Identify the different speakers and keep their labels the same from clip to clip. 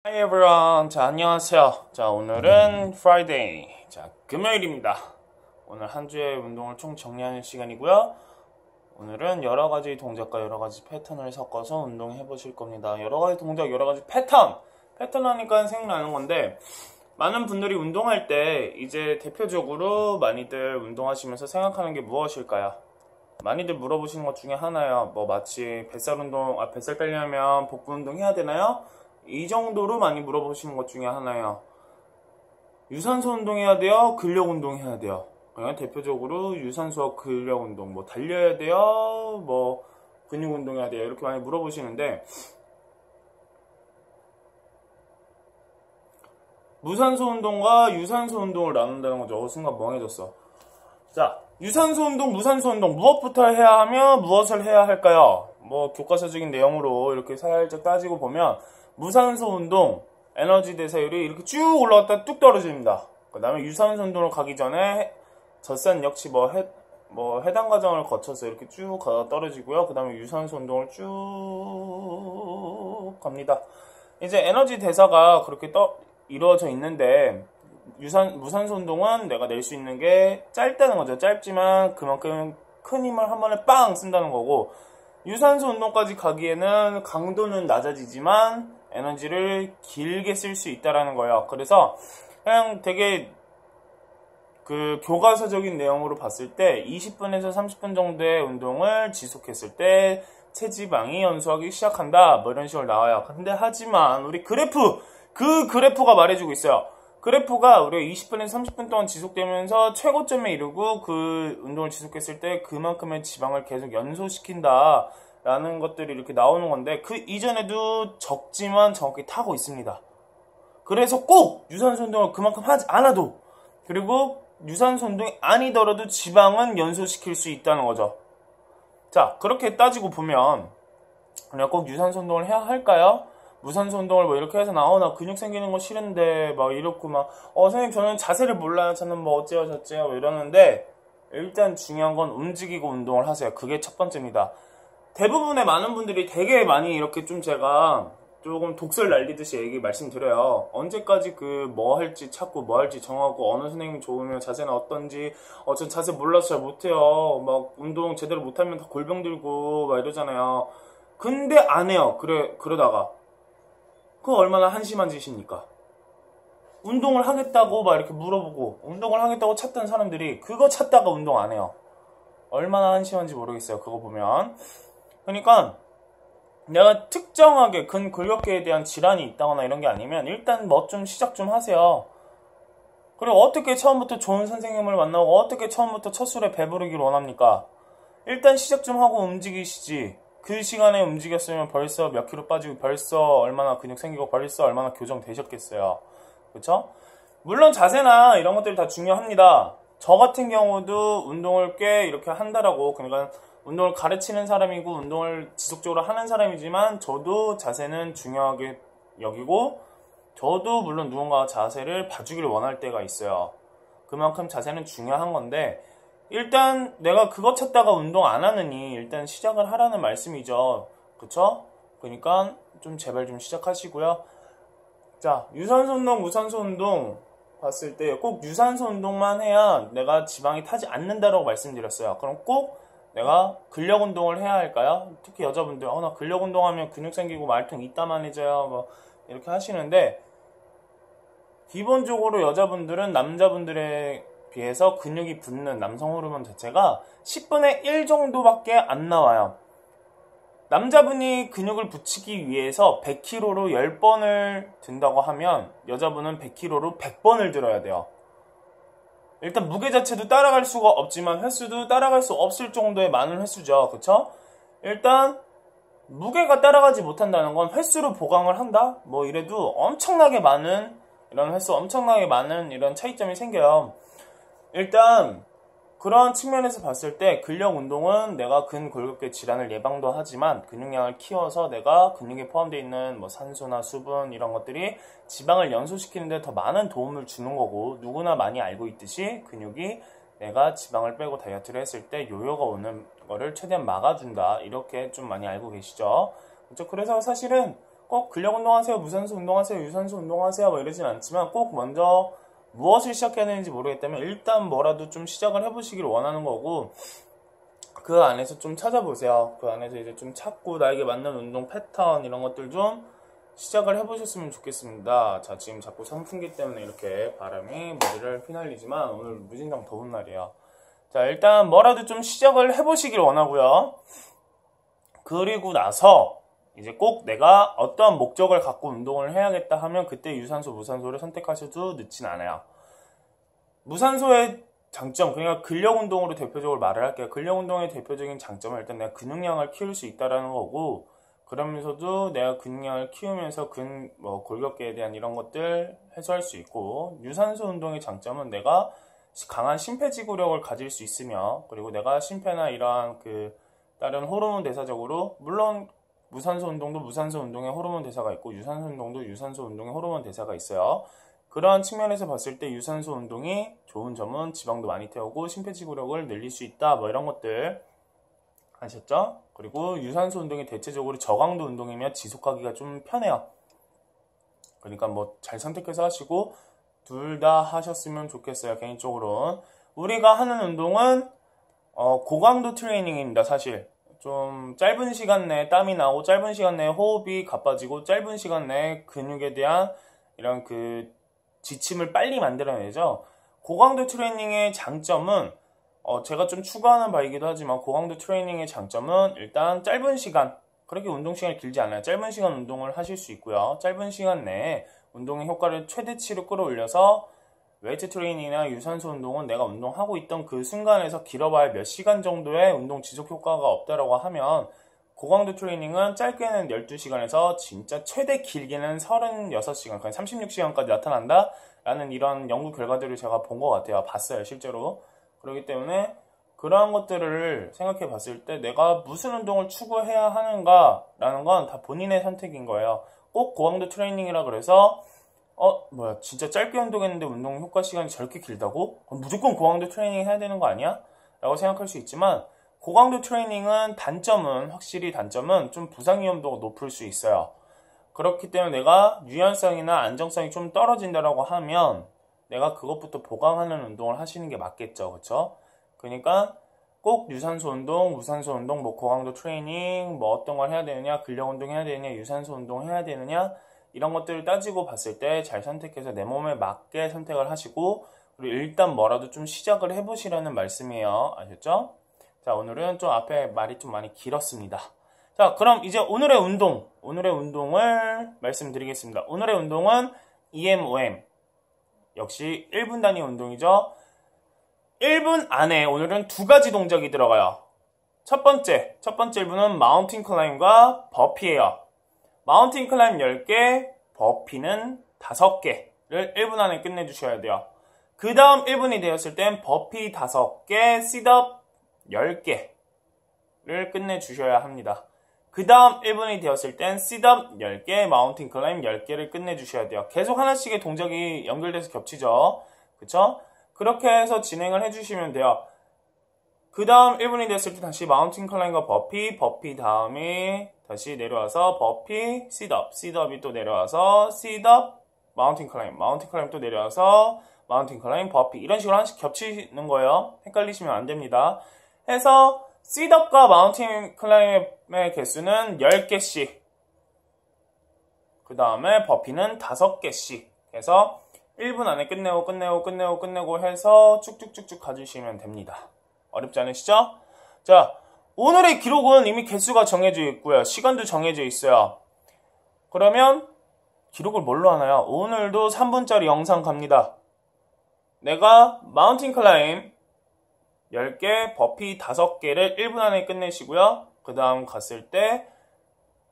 Speaker 1: Hi everyone. 자, 안녕하세요. 자, 오늘은 Friday. 자, 금요일입니다. 오늘 한 주의 운동을 총 정리하는 시간이고요. 오늘은 여러 가지 동작과 여러 가지 패턴을 섞어서 운동해 보실 겁니다. 여러 가지 동작, 여러 가지 패턴 하니까 생각나는 건데, 많은 분들이 운동할 때 이제 대표적으로 많이들 운동하시면서 생각하는 게 무엇일까요? 많이들 물어보시는 것 중에 하나요. 뭐 마치 뱃살 빼려면 복부 운동 해야 되나요? 이 정도로 많이 물어보시는 것 중에 하나예요. 유산소 운동해야 돼요? 근력 운동해야 돼요? 그냥 대표적으로 유산소와 근력 운동, 뭐 달려야 돼요? 뭐 근육 운동해야 돼요? 이렇게 많이 물어보시는데, 무산소 운동과 유산소 운동을 나눈다는 거죠. 순간 멍해졌어. 자, 유산소 운동, 무산소 운동 무엇부터 해야 하며 무엇을 해야 할까요? 뭐 교과서적인 내용으로 이렇게 살짝 따지고 보면 무산소 운동 에너지 대사율이 이렇게 쭉 올라갔다 뚝 떨어집니다. 그 다음에 유산소 운동을 가기 전에 젖산 역시 해당 과정을 거쳐서 이렇게 쭉 가다 떨어지고요. 그 다음에 유산소 운동을 쭉 갑니다. 이제 에너지 대사가 그렇게 이루어져 있는데, 무산소 운동은 내가 낼 수 있는 게 짧다는 거죠. 짧지만 그만큼 큰 힘을 한 번에 빵 쓴다는 거고, 유산소 운동까지 가기에는 강도는 낮아지지만 에너지를 길게 쓸 수 있다라는 거예요. 그래서 그냥 되게 그 교과서적인 내용으로 봤을 때 20분에서 30분 정도의 운동을 지속했을 때 체지방이 연소하기 시작한다, 뭐 이런 식으로 나와요. 근데 하지만 우리 그래프가 말해주고 있어요. 그래프가 우리가 20분에서 30분 동안 지속되면서 최고점에 이르고 그 운동을 지속했을 때 그만큼의 지방을 계속 연소시킨다 라는 것들이 이렇게 나오는 건데, 그 이전에도 적지만 정확히 타고 있습니다. 그래서 꼭 유산소 운동을 그만큼 하지 않아도, 그리고 유산소 운동이 아니더라도 지방은 연소시킬 수 있다는 거죠. 자, 그렇게 따지고 보면 그냥 꼭 유산소 운동을 해야 할까요? 무산소 운동을 뭐 이렇게 해서 나 근육 생기는 거 싫은데 막 이렇고 선생님 저는 자세를 몰라요. 저는 뭐 어째요 저째요 뭐 이러는데, 일단 중요한 건 움직이고 운동을 하세요. 그게 첫 번째입니다. 대부분의 많은 분들이 되게 많이 이렇게 제가 조금 독설 날리듯이 말씀드려요. 언제까지 뭐 할지 찾고 뭐 할지 정하고 어느 선생님이 좋으면 자세는 어떤지, 전 자세 몰라서 잘 못해요. 막 운동 제대로 못하면 다 골병 들고 막 이러잖아요. 근데 안 해요. 그러다가 그거 얼마나 한심한 짓입니까? 운동을 하겠다고 막 이렇게 물어보고 운동을 하겠다고 찾던 사람들이 그거 찾다가 운동 안 해요. 얼마나 한심한지 모르겠어요. 그거 보면. 그러니까 내가 특정하게 근근력계에 대한 질환이 있다거나 이런 게 아니면 일단 시작 좀 하세요. 그리고 어떻게 처음부터 좋은 선생님을 만나고 어떻게 처음부터 첫 술에 배부르길 원합니까? 일단 시작 좀 하고 움직이시지. 그 시간에 움직였으면 벌써 몇 킬로 빠지고 벌써 얼마나 근육 생기고 벌써 얼마나 교정되셨겠어요. 그쵸? 물론 자세나 이런 것들이 다 중요합니다. 저 같은 경우도 운동을 꽤 이렇게 한다라고, 그러니까 운동을 가르치는 사람이고 운동을 지속적으로 하는 사람이지만 저도 자세는 중요하게 여기고, 저도 물론 누군가 자세를 봐주기를 원할 때가 있어요. 그만큼 자세는 중요한 건데, 일단 내가 그거 찾다가 운동 안 하느니 일단 시작을 하라는 말씀이죠. 그쵸? 그러니까 제발 시작하시고요. 자, 유산소 운동, 무산소 운동 봤을 때 꼭 유산소 운동만 해야 내가 지방이 타지 않는다라고 말씀드렸어요. 그럼 꼭 내가 근력 운동을 해야 할까요? 특히 여자분들, 나 근력 운동하면 근육 생기고 말통 이따만해져요. 뭐 이렇게 하시는데, 기본적으로 여자분들은 남자분들에 비해서 근육이 붙는 남성 호르몬 자체가 10분의 1 정도밖에 안 나와요. 남자분이 근육을 붙이기 위해서 100kg로 10번을 든다고 하면 여자분은 100kg로 100번을 들어야 돼요. 일단 무게 자체도 따라갈 수가 없지만 횟수도 따라갈 수 없을 정도의 많은 횟수죠. 그쵸? 일단 무게가 따라가지 못한다는 건 횟수로 보강을 한다? 뭐 이래도 엄청나게 많은 이런 차이점이 생겨요. 일단 그런 측면에서 봤을 때 근력 운동은 내가 근골격계 질환을 예방도 하지만 근육량을 키워서 내가 근육에 포함되어 있는 산소나 수분 이런 것들이 지방을 연소시키는 데 더 많은 도움을 주는 거고, 누구나 많이 알고 있듯이 근육이 내가 지방을 빼고 다이어트를 했을 때 요요가 오는 거를 최대한 막아준다, 이렇게 좀 많이 알고 계시죠. 그렇죠? 그래서 사실은 꼭 근력 운동하세요, 무산소 운동하세요, 유산소 운동하세요 뭐 이러진 않지만 꼭 먼저 무엇을 시작해야 되는지 모르겠다면 일단 뭐라도 좀 시작을 해보시길 원하는 거고, 그 안에서 좀 찾아보세요. 그 안에서 이제 좀 찾고 나에게 맞는 운동 패턴 이런 것들 좀 시작을 해보셨으면 좋겠습니다. 자, 지금 자꾸 선풍기 때문에 이렇게 바람이 머리를 휘날리지만 오늘 무진장 더운 날이에요. 자, 일단 뭐라도 좀 시작을 해보시길 원하고요. 그리고 나서 이제 꼭 내가 어떠한 목적을 갖고 운동을 해야겠다 하면 그때 유산소, 무산소를 선택하셔도 늦진 않아요. 무산소의 장점, 그러니까 근력 운동으로 대표적으로 말을 할게요. 근력 운동의 대표적인 장점은 일단 내가 근육량을 키울 수 있다라는 거고, 그러면서도 내가 근육량을 키우면서 골격계에 대한 이런 것들 해소할 수 있고, 유산소 운동의 장점은 내가 강한 심폐지구력을 가질 수 있으며, 그리고 내가 심폐나 이러한 다른 호르몬 대사적으로, 물론 무산소 운동도 무산소 운동의 호르몬 대사가 있고, 유산소 운동도 유산소 운동의 호르몬 대사가 있어요. 그러한 측면에서 봤을 때 유산소 운동이 좋은 점은 지방도 많이 태우고 심폐지구력을 늘릴 수 있다, 뭐 이런 것들 아셨죠? 그리고 유산소 운동이 대체적으로 저강도 운동이면 지속하기가 좀 편해요. 그러니까 뭐 잘 선택해서 하시고 둘 다 하셨으면 좋겠어요. 개인적으로는 우리가 하는 운동은 고강도 트레이닝입니다. 사실 좀 짧은 시간 내에 땀이 나고 짧은 시간 내에 호흡이 가빠지고 짧은 시간 내에 근육에 대한 이런 지침을 빨리 만들어내죠. 고강도 트레이닝의 장점은 제가 좀 추구하는 바이기도 하지만, 고강도 트레이닝의 장점은 일단 짧은 시간, 그렇게 운동 시간이 길지 않아요. 짧은 시간 운동을 하실 수 있고요. 짧은 시간 내에 운동의 효과를 최대치로 끌어올려서 웨이트 트레이닝이나 유산소 운동은 내가 운동하고 있던 그 순간에서 길어봐야 몇 시간 정도의 운동 지속 효과가 없다라고 하면, 고강도 트레이닝은 짧게는 12시간에서 진짜 최대 길게는 36시간, 그러니까 36시간까지 나타난다? 라는 이런 연구 결과들을 제가 본 것 같아요. 봤어요, 실제로. 그렇기 때문에 그러한 것들을 생각해 봤을 때 내가 무슨 운동을 추구해야 하는가 라는 건 다 본인의 선택인 거예요. 꼭 고강도 트레이닝이라 그래서 진짜 짧게 운동했는데 운동 효과 시간이 저렇게 길다고? 무조건 고강도 트레이닝 해야 되는 거 아니야? 라고 생각할 수 있지만, 고강도 트레이닝은 확실히 단점은 좀 부상 위험도가 높을 수 있어요. 그렇기 때문에 내가 유연성이나 안정성이 좀 떨어진다라고 하면 내가 그것부터 보강하는 운동을 하시는 게 맞겠죠. 그렇죠? 그러니까 꼭 유산소 운동, 무산소 운동, 고강도 트레이닝, 어떤 걸 해야 되느냐, 근력 운동 해야 되느냐, 유산소 운동 해야 되느냐, 이런 것들을 따지고 봤을 때 잘 선택해서 내 몸에 맞게 선택을 하시고, 그리고 일단 뭐라도 좀 시작을 해보시라는 말씀이에요. 아셨죠? 자, 오늘은 좀 앞에 말이 좀 많이 길었습니다. 자, 그럼 이제 오늘의 운동을 말씀드리겠습니다. 오늘의 운동은 EMOM. 역시 1분 단위 운동이죠. 1분 안에 오늘은 두 가지 동작이 들어가요. 첫 번째 1분은 마운틴 클라임과 버피예요. 마운틴 클라임 10개, 버피는 5개를 1분 안에 끝내주셔야 돼요. 그 다음 1분이 되었을 땐 버피 5개, 싯업 10개를 끝내주셔야 합니다. 그 다음 1분이 되었을 땐 싯업 10개, 마운틴 클라임 10개를 끝내주셔야 돼요. 계속 하나씩의 동작이 연결돼서 겹치죠. 그쵸? 그렇게 해서 진행을 해주시면 돼요. 그 다음 1분이 됐을 때 다시 마운틴 클라임과 버피 다음에 다시 내려와서 버피, 싯업이 또 내려와서 싯업, 마운틴 클라임 또 내려와서 마운틴 클라임, 버피, 이런 식으로 하나씩 겹치는 거예요. 헷갈리시면 안 됩니다. 해서 싯업과 마운틴 클라임의 개수는 10개씩, 그 다음에 버피는 5개씩 해서 1분 안에 끝내고 해서 쭉쭉쭉쭉 가주시면 됩니다. 어렵지 않으시죠? 자, 오늘의 기록은 이미 개수가 정해져 있고요. 시간도 정해져 있어요. 그러면 기록을 뭘로 하나요? 오늘도 3분짜리 영상 갑니다. 내가 마운틴 클라임 10개, 버피 5개를 1분 안에 끝내시고요. 그 다음 갔을 때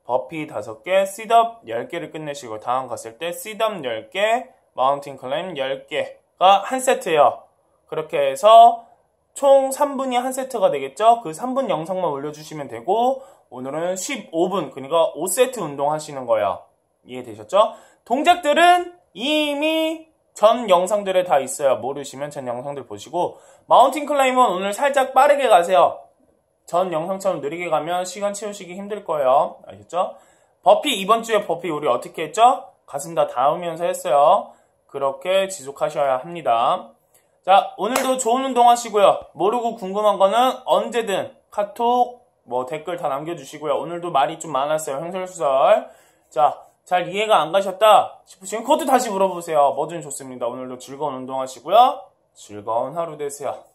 Speaker 1: 버피 5개, 싯업 10개를 끝내시고, 다음 갔을 때 싯업 10개, 마운틴 클라임 10개가 한 세트예요. 그렇게 해서 총 3분이 한 세트가 되겠죠? 그 3분 영상만 올려주시면 되고, 오늘은 15분, 그러니까 5세트 운동하시는 거예요. 이해되셨죠? 동작들은 이미 전 영상들에 다 있어요. 모르시면 전 영상들 보시고, 마운틴 클라임은 오늘 살짝 빠르게 가세요. 전 영상처럼 느리게 가면 시간 채우시기 힘들 거예요. 아셨죠? 버피 이번 주에 버피 우리 어떻게 했죠? 가슴 다 닿으면서 했어요. 그렇게 지속하셔야 합니다. 자, 오늘도 좋은 운동 하시고요. 모르고 궁금한 거는 언제든 카톡, 댓글 다 남겨주시고요. 오늘도 말이 좀 많았어요. 횡설수설. 자, 잘 이해가 안 가셨다 싶으시면 그것도 다시 물어보세요. 뭐든 좋습니다. 오늘도 즐거운 운동 하시고요. 즐거운 하루 되세요.